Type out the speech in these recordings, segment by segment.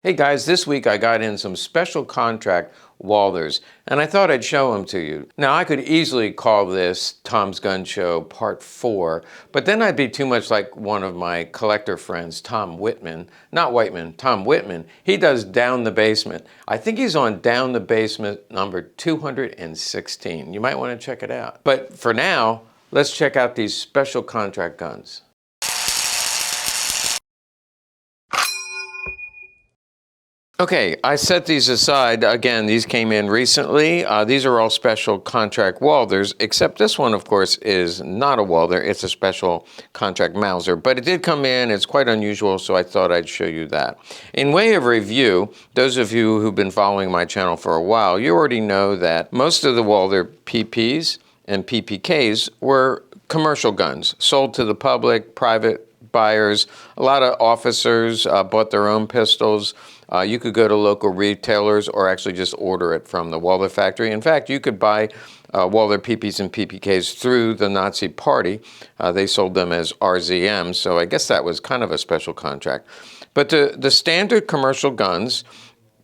Hey guys, this week I got in some special contract Walthers, and I thought I'd show them to you. Now I could easily call this Tom's Gun Show Part 4, but then I'd be too much like one of my collector friends, Tom Whitman. Not Whiteman, Tom Whitman. He does Down the Basement. I think he's on Down the Basement number 216. You might want to check it out. But for now, let's check out these special contract guns. Okay, I set these aside. Again, these came in recently. These are all special contract Walthers, except this one, of course, is not a Walther. It's a special contract Mauser, but it did come in. It's quite unusual, so I thought I'd show you that. In way of review, those of you who've been following my channel for a while, you already know that most of the Walther PPs and PPKs were commercial guns, sold to the public, private buyers. A lot of officers bought their own pistols. You could go to local retailers or actually just order it from the Walther factory. In fact, you could buy Walther PPs and PPKs through the Nazi Party. They sold them as RZMs, so I guess that was kind of a special contract. But the standard commercial guns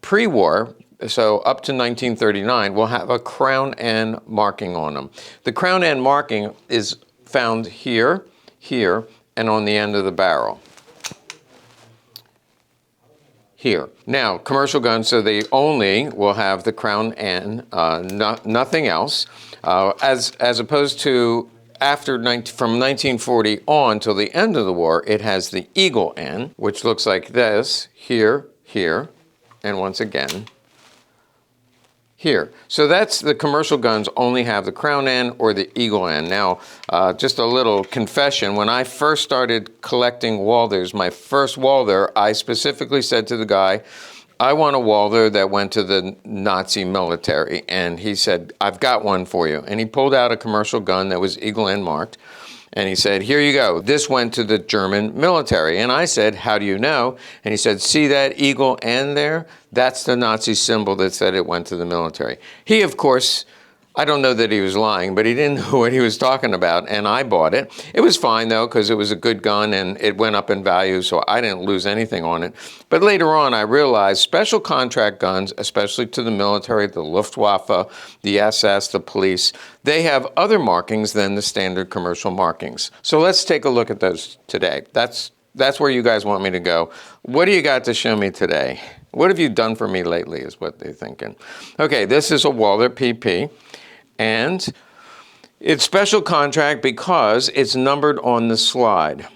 pre-war, so up to 1939, will have a Crown N marking on them. The Crown N marking is found here, here, and on the end of the barrel. Here. Now, commercial guns, so they only will have the Crown N, nothing else, as opposed to from 1940 on till the end of the war, it has the Eagle N, which looks like this, here, here, and once again, here. So that's the commercial guns only have the Crown N or the Eagle N. Now, just a little confession. When I first started collecting Walthers, my first Walther, I specifically said to the guy, I want a Walther that went to the Nazi military. And he said, I've got one for you. And he pulled out a commercial gun that was Eagle N marked. And he said, here you go. This went to the German military. And I said, how do you know? And he said, see that Eagle N there? That's the Nazi symbol that said it went to the military. He, of course, I don't know that he was lying, but he didn't know what he was talking about, and I bought it. It was fine, though, because it was a good gun, and it went up in value, so I didn't lose anything on it. But later on, I realized special contract guns, especially to the military, the Luftwaffe, the SS, the police, they have other markings than the standard commercial markings. So let's take a look at those today. That's where you guys want me to go. What do you got to show me today? What have you done for me lately is what they're thinking. Okay, this is a Walther PP. And it's special contract because it's numbered on the slide.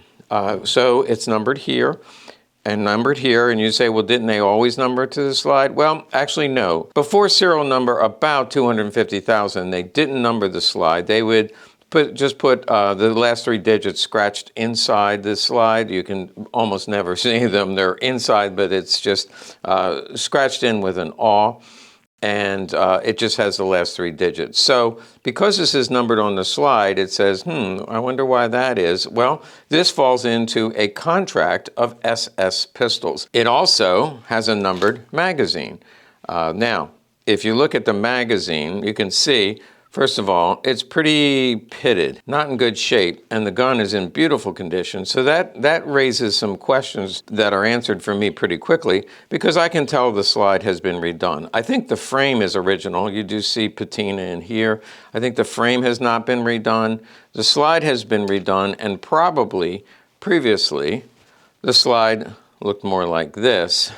So it's numbered here and numbered here. And you say, well, didn't they always number it to the slide? Well, actually, no. Before serial number about 250,000, they didn't number the slide. They would just put the last three digits scratched inside the slide. You can almost never see them. They're inside, but it's just scratched in with an awl. And it just has the last three digits. So because this is numbered on the slide, it says, I wonder why that is. Well, this falls into a contract of SS pistols. It also has a numbered magazine. Now, if you look at the magazine, you can see, first of all, it's pretty pitted, not in good shape, and the gun is in beautiful condition. So that raises some questions that are answered for me pretty quickly, because I can tell the slide has been redone. I think the frame is original. You do see patina in here. I think the frame has not been redone. The slide has been redone, and probably previously the slide looked more like this.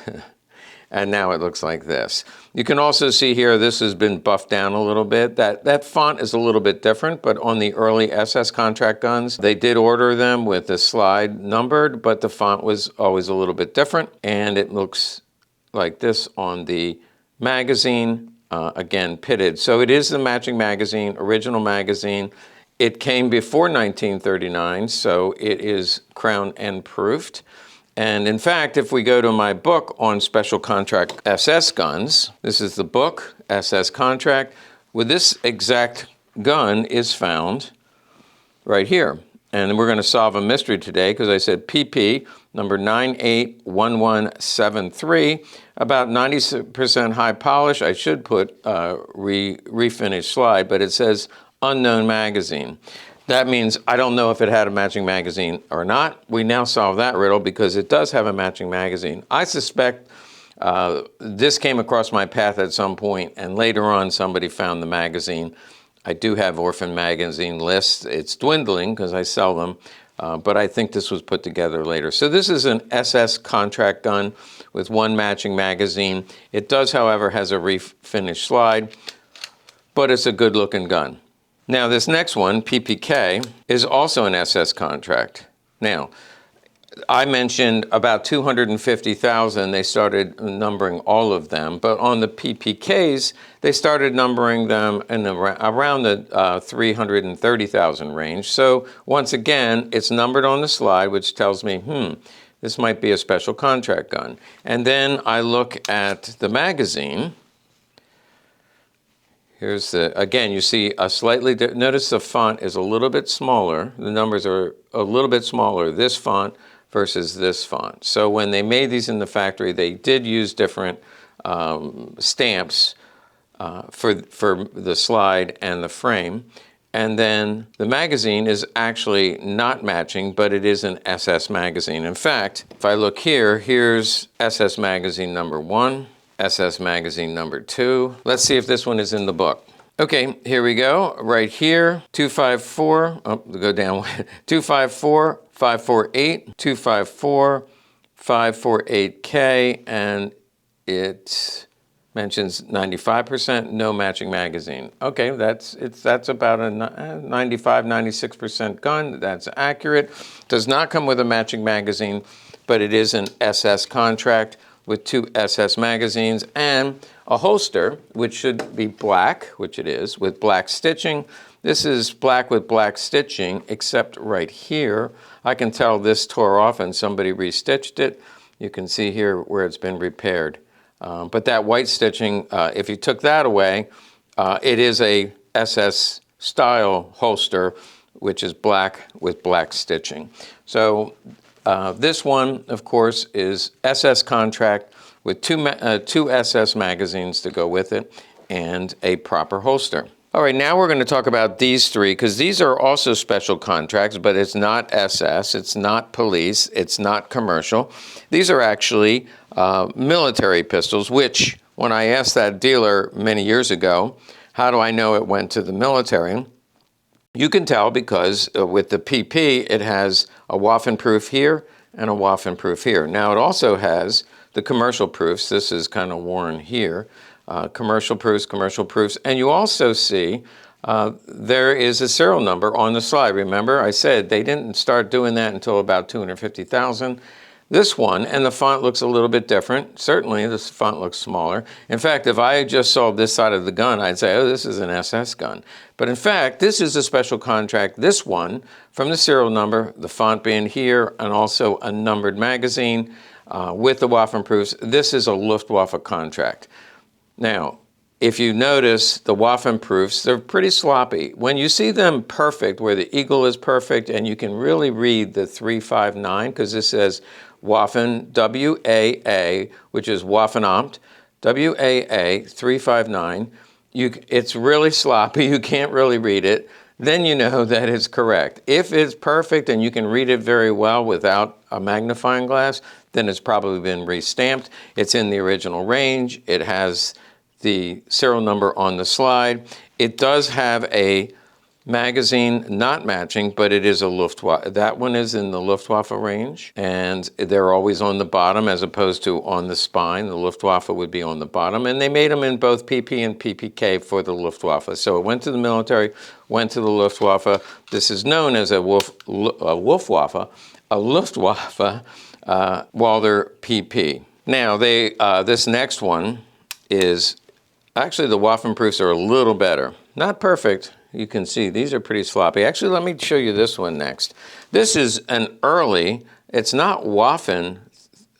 And now it looks like this. You can also see here, this has been buffed down a little bit. That font is a little bit different, but on the early SS contract guns, they did order them with the slide numbered, but the font was always a little bit different. And it looks like this on the magazine, again, pitted. So it is the matching magazine, original magazine. It came before 1939, so it is Crown N proofed. And in fact, if we go to my book on special contract SS guns, this is the book, SS contract, with this exact gun is found right here. And we're going to solve a mystery today because I said PP number 981173, about 90% high polish. I should put refinished slide, but it says unknown magazine. That means I don't know if it had a matching magazine or not. We now solve that riddle because it does have a matching magazine. I suspect This came across my path at some point, and later on somebody found the magazine. I do have orphan magazine lists. It's dwindling because I sell them, but I think this was put together later. So this is an SS contract gun with one matching magazine. It does, however, has a refinished slide, but it's a good looking gun. Now this next one, PPK, is also an SS contract. Now, I mentioned about 250,000, they started numbering all of them, but on the PPKs, they started numbering them in around the 330,000 range. So once again, it's numbered on the slide, which tells me, this might be a special contract gun. And then I look at the magazine. Here's the, again, you see a slightly, notice the font is a little bit smaller. The numbers are a little bit smaller, this font versus this font. So when they made these in the factory, they did use different stamps for the slide and the frame. And then the magazine is actually not matching, but it is an SS magazine. In fact, if I look here, here's SS magazine number 1, SS magazine number 2. Let's see if this one is in the book. Okay, here we go. Right here, 254, go down, 254, 548, 254, 548K, and it mentions 95%, no matching magazine. Okay, that's about a 95, 96% gun. That's accurate. Does not come with a matching magazine, but it is an SS contract with 2 SS magazines and a holster, which should be black, which it is, with black stitching. This is black with black stitching, except right here, I can tell this tore off and somebody restitched it. You can see here where it's been repaired. But that white stitching, if you took that away, it is a SS style holster, which is black with black stitching. So this one, of course, is SS contract with two SS magazines to go with it and a proper holster. All right, now we're going to talk about these three because these are also special contracts, but it's not SS, it's not police, it's not commercial. These are actually military pistols, which when I asked that dealer many years ago, how do I know it went to the military? You can tell because with the PP, it has a waffen proof here and a waffen proof here. Now it also has the commercial proofs. This is kind of worn here. Commercial proofs. And you also see there is a serial number on the slide. Remember, I said they didn't start doing that until about 250,000. This one, and the font looks a little bit different. Certainly, this font looks smaller. In fact, if I just saw this side of the gun, I'd say, oh, this is an SS gun. But in fact, this is a special contract. This one, from the serial number, the font being here, and also a numbered magazine with the waffen proofs. This is a Luftwaffe contract. Now, if you notice the waffen proofs, they're pretty sloppy. When you see them perfect, where the eagle is perfect, and you can really read the 359, because this says Waffen, W-A-A, which is Waffenamt, W-A-A 359. It's really sloppy. You can't really read it. Then you know that it's correct. If it's perfect and you can read it very well without a magnifying glass, then it's probably been restamped. It's in the original range. It has the serial number on the slide. It does have a magazine not matching, but it is a Luftwaffe. That one is in the Luftwaffe range, and they're always on the bottom as opposed to on the spine. The Luftwaffe would be on the bottom, and they made them in both PP and PPK for the Luftwaffe. So it went to the military, went to the Luftwaffe. This is known as a Luftwaffe Walther PP. Now, this next one is, actually the waffen proofs are a little better. Not perfect. You can see these are pretty sloppy. Actually, let me show you this one next. This is an early, it's not Waffen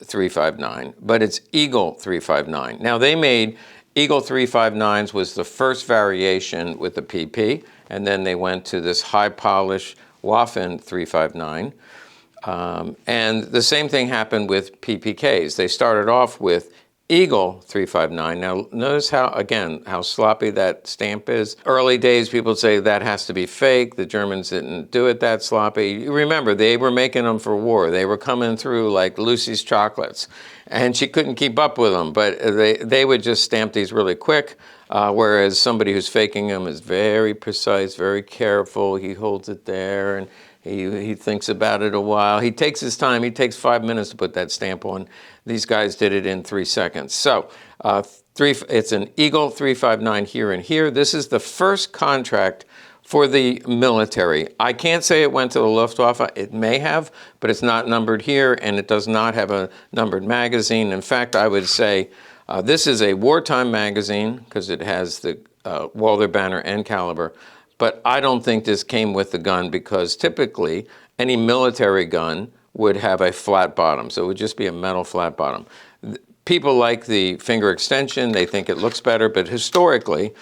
359, but it's Eagle 359. Now they made Eagle 359s was the first variation with the PP, and then they went to this high polish Waffen 359. And the same thing happened with PPKs. They started off with Eagle 359. Now, notice how, again, how sloppy that stamp is. Early days, people say that has to be fake. The Germans didn't do it that sloppy. Remember, they were making them for war. They were coming through like Lucy's chocolates, and she couldn't keep up with them, but they would just stamp these really quick, whereas somebody who's faking them is very precise, very careful. He holds it there, and he thinks about it a while. He takes his time. He takes 5 minutes to put that stamp on. These guys did it in 3 seconds. So it's an Eagle 359 here and here. This is the first contract for the military. I can't say it went to the Luftwaffe. It may have, but it's not numbered here, and it does not have a numbered magazine. In fact, I would say this is a wartime magazine because it has the Walther banner and caliber. But I don't think this came with the gun because typically any military gun would have a flat bottom. So it would just be a metal flat bottom. People like the finger extension. They think it looks better. But historically,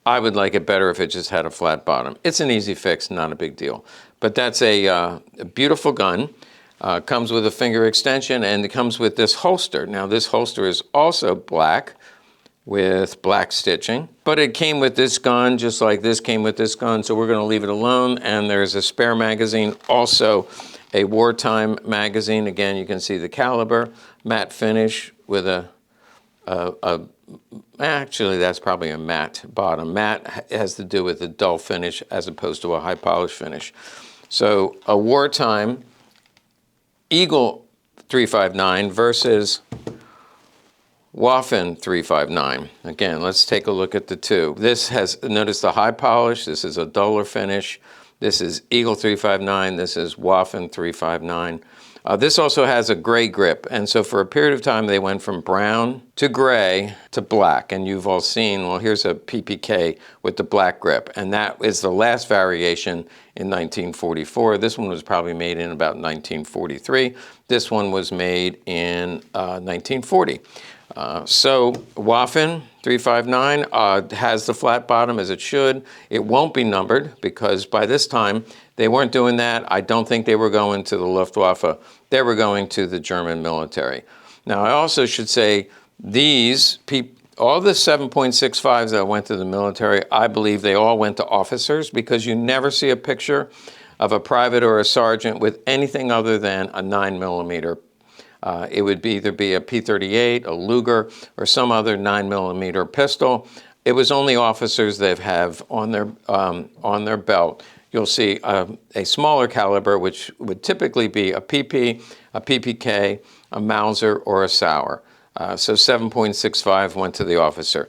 I would like it better if it just had a flat bottom. It's an easy fix, not a big deal. But that's a beautiful gun. Comes with a finger extension, and it comes with this holster. Now, this holster is also black, with black stitching, but it came with this gun just like this came with this gun, so we're going to leave it alone. And there's a spare magazine, also a wartime magazine. Again, you can see the caliber, matte finish with actually that's probably a matte bottom. Matte has to do with a dull finish as opposed to a high polish finish. So a wartime Eagle 359 versus Waffen 359. Again, let's take a look at the two. This has, notice the high polish. This is a duller finish. This is Eagle 359. This is Waffen 359. This also has a gray grip. And so for a period of time, they went from brown to gray to black. And you've all seen, well, here's a PPK with the black grip. And that is the last variation in 1944. This one was probably made in about 1943. This one was made in 1940. So Waffen 359 has the flat bottom as it should. It won't be numbered because by this time they weren't doing that. I don't think they were going to the Luftwaffe. They were going to the German military. Now I also should say these all the 7.65s that went to the military, I believe they all went to officers because you never see a picture of a private or a sergeant with anything other than a 9mm. It would either be a P38, a Luger, or some other 9mm pistol. It was only officers that have on their belt. You'll see a smaller caliber, which would typically be a PP, a PPK, a Mauser, or a Sauer. So 7.65 went to the officer.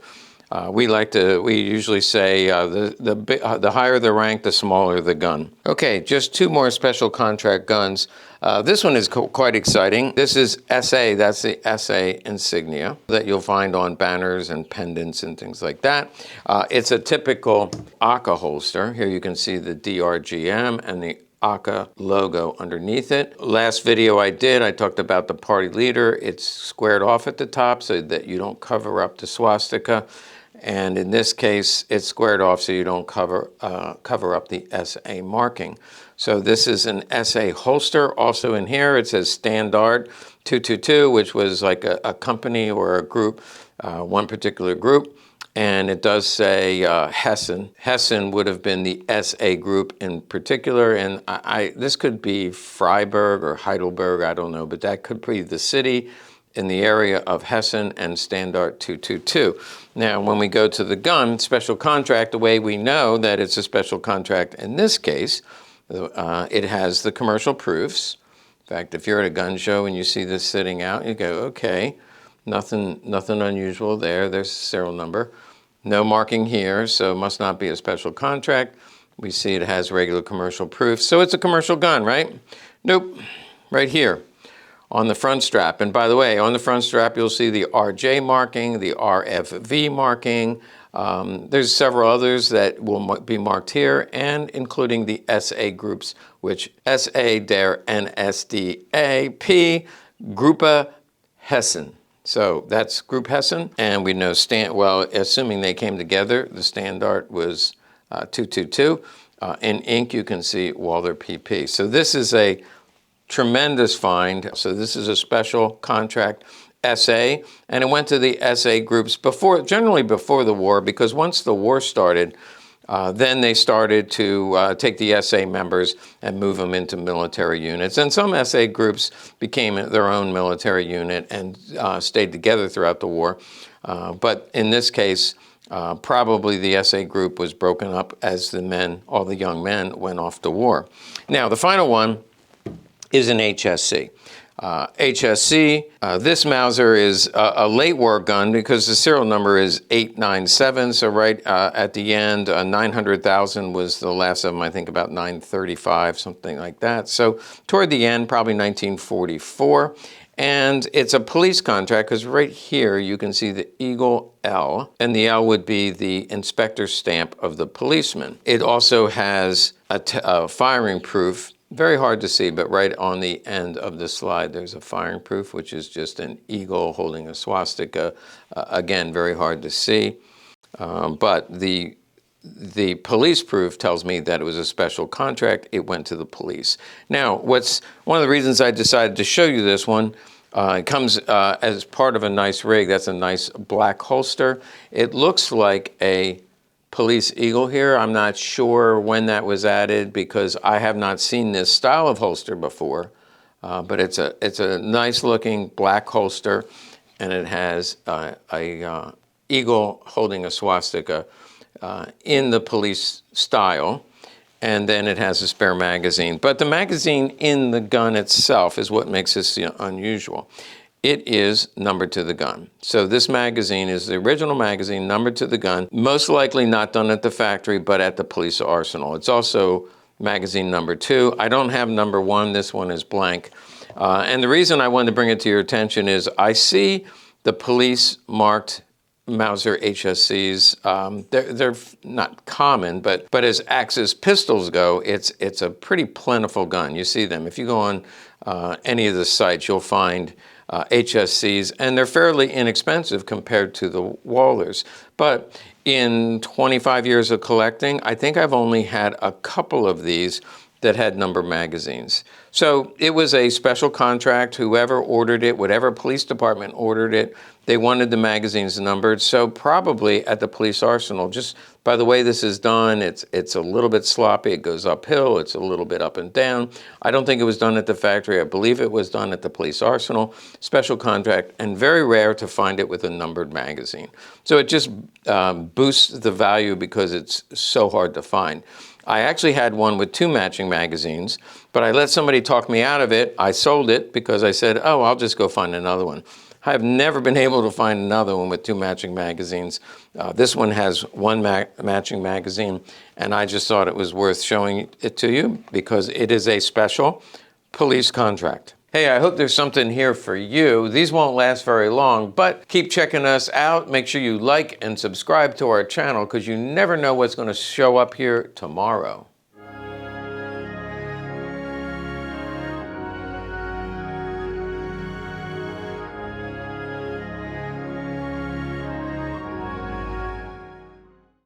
We usually say the higher the rank, the smaller the gun. Okay, just two more special contract guns. This one is quite exciting. This is SA, that's the SA insignia that you'll find on banners and pendants and things like that. It's a typical AK holster. Here you can see the DRGM and the AK logo underneath it. Last video I did, I talked about the party leader. It's squared off at the top so that you don't cover up the swastika. And in this case, it's squared off so you don't cover up the SA marking. So this is an SA holster. Also in here, it says Standard 222, which was like a company or a group, one particular group. And it does say Hessen. Hessen would have been the SA group in particular. And this could be Freiburg or Heidelberg, I don't know, but that could be the city in the area of Hessen and Standard 222. Now, when we go to the gun, special contract, the way we know that it's a special contract in this case, it has the commercial proofs. In fact, if you're at a gun show and you see this sitting out, you go, okay, nothing unusual there. There's a serial number. No marking here, so it must not be a special contract. We see it has regular commercial proofs. So it's a commercial gun, right? Nope, right here on the front strap. And by the way, on the front strap, you'll see the RJ marking, the RFV marking. There's several others that will be marked here, and including the SA groups, which SA der NSDAP, Gruppe Hessen. So that's Group Hessen, and we know, assuming they came together, the standard was 222. In ink, you can see Walther PP. So this is a tremendous find. So this is a special contract SA, and it went to the SA groups generally before the war, because once the war started, then they started to take the SA members and move them into military units. And some SA groups became their own military unit and stayed together throughout the war. But in this case, probably the SA group was broken up as the men, all the young men, went off to war. Now, the final one is an HSC. HSC, this Mauser is a late war gun because the serial number is 897, so right at the end, 900,000 was the last of them, I think about 935, something like that. So toward the end, probably 1944. And it's a police contract because right here you can see the Eagle L, and the L would be the inspector stamp of the policeman. It also has a firing proof. Very hard to see, but right on the end of the slide, there's a firing proof, which is just an eagle holding a swastika. Again, very hard to see. But the police proof tells me that it was a special contract. It went to the police. Now, one of the reasons I decided to show you this one, it comes as part of a nice rig. That's a nice black holster. It looks like a police eagle here. I'm not sure when that was added because I have not seen this style of holster before, but it's a nice looking black holster, and it has a eagle holding a swastika in the police style, and then it has a spare magazine. But the magazine in the gun itself is what makes this unusual. It is numbered to the gun. So this magazine is the original magazine numbered to the gun, most likely not done at the factory, but at the police arsenal. It's also magazine number 2. I don't have number 1. This one is blank. And the reason I wanted to bring it to your attention is I see the police marked Mauser HSCs. They're not common, but as Axis pistols go, it's a pretty plentiful gun. You see them. If you go on any of the sites, you'll find HSCs, and they're fairly inexpensive compared to the Walthers. But in 25 years of collecting, I think I've only had a couple of these that had number magazines. So it was a special contract. Whoever ordered it, whatever police department ordered it, they wanted the magazines numbered. So probably at the police arsenal, just by the way this is done, it's a little bit sloppy. It goes uphill. It's a little bit up and down. I don't think it was done at the factory. I believe it was done at the police arsenal, special contract, and very rare to find it with a numbered magazine. So it just boosts the value because it's so hard to find. I actually had one with 2 matching magazines, but I let somebody talk me out of it. I sold it because I said, oh, I'll just go find another one. I have never been able to find another one with 2 matching magazines. This one has 1 matching magazine, and I just thought it was worth showing it to you because it is a special police contract. Hey, I hope there's something here for you. These won't last very long, but keep checking us out. Make sure you like and subscribe to our channel because you never know what's going to show up here tomorrow.